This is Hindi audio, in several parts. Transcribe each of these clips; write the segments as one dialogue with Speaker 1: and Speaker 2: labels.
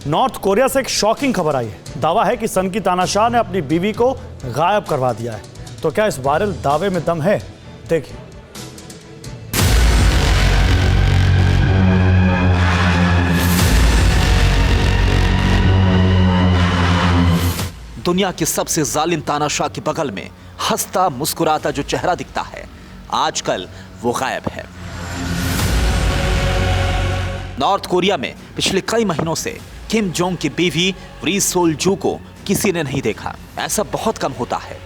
Speaker 1: नॉर्थ कोरिया से एक शॉकिंग खबर आई है। दावा है कि सन की तानाशाह ने अपनी बीवी को गायब करवा दिया है। तो क्या इस वायरल दावे में दम है? देखिए।
Speaker 2: दुनिया के सबसे जालिम तानाशाह के बगल में हंसता मुस्कुराता जो चेहरा दिखता है, आजकल वो गायब है। नॉर्थ कोरिया में पिछले कई महीनों से किम जोंग की बीवी री सोल जू को किसी ने नहीं देखा। ऐसा बहुत कम होता है।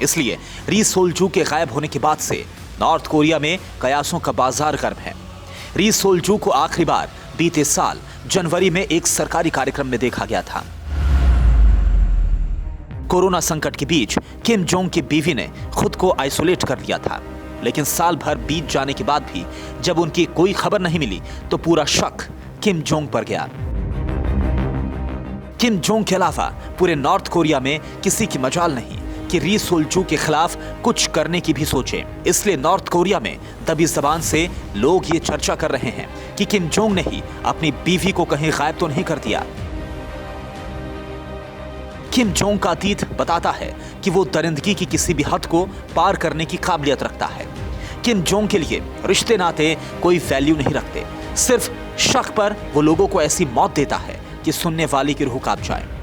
Speaker 2: इसलिए री सोल जू के गायब होने के बाद से नॉर्थ कोरिया में कयासों का बाजार गर्म है। री सोल जू को आखिरी बार बीते साल जनवरी में एक सरकारी कार्यक्रम में देखा गया था। कोरोना संकट के बीच किम जोंग की बीवी ने खुद को आइसोलेट कर लिया था, लेकिन साल भर बीत जाने के बाद भी जब उनकी कोई खबर नहीं मिली तो पूरा शक किम जोंग पर गया। किम जोंग के अलावा पूरे नॉर्थ कोरिया में किसी की मजाल नहीं कि री सोल जू के खिलाफ कुछ करने की भी सोचे। इसलिए नॉर्थ कोरिया में दबी जबान से लोग ये चर्चा कर रहे हैं कि किम जोंग ने ही अपनी बीवी को कहीं गायब तो नहीं कर दिया। किम जोंग का अतीत बताता है कि वो दरिंदगी की किसी भी हद को पार करने की काबिलियत रखता है। किम जोंग के लिए रिश्ते नाते कोई वैल्यू नहीं रखते। सिर्फ शक पर वो लोगों को ऐसी मौत देता है कि सुनने वाले की रूह कांप जाए।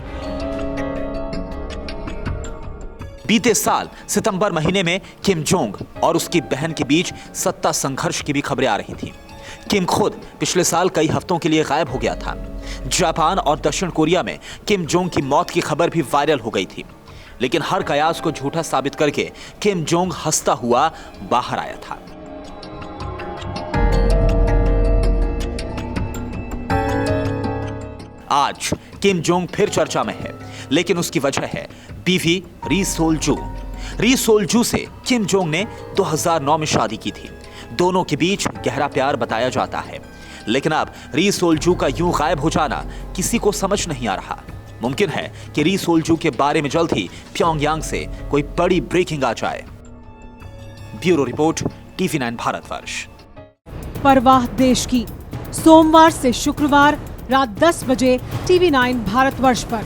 Speaker 2: बीते साल सितंबर महीने में किम जोंग और उसकी बहन के बीच सत्ता संघर्ष की भी खबरें आ रही थीं। किम खुद पिछले साल कई हफ्तों के लिए गायब हो गया था। जापान और दक्षिण कोरिया में किम जोंग की मौत की खबर भी वायरल हो गई थी, लेकिन हर कयास को झूठा साबित करके किम जोंग हंसता हुआ बाहर आया था। आज किम जोंग फिर चर्चा में है, लेकिन उसकी वजह है बीवी री सोल जू। री सोल जू से किम जोंग ने 2009 में शादी की थी। दोनों के बीच गहरा प्यार बताया जाता है, लेकिन अब री सोल जू का यूं गायब हो जाना किसी को समझ नहीं आ रहा। मुमकिन है कि री सोल जू के बारे में जल्द ही प्योंगयांग से कोई बड़ी ब्रेकिंग आ जाए। Bureau report, TV9 Bharatvarsh.
Speaker 3: परवाह देश की, सोमवार से शुक्रवार रात 10 बजे TV9 भारतवर्ष पर।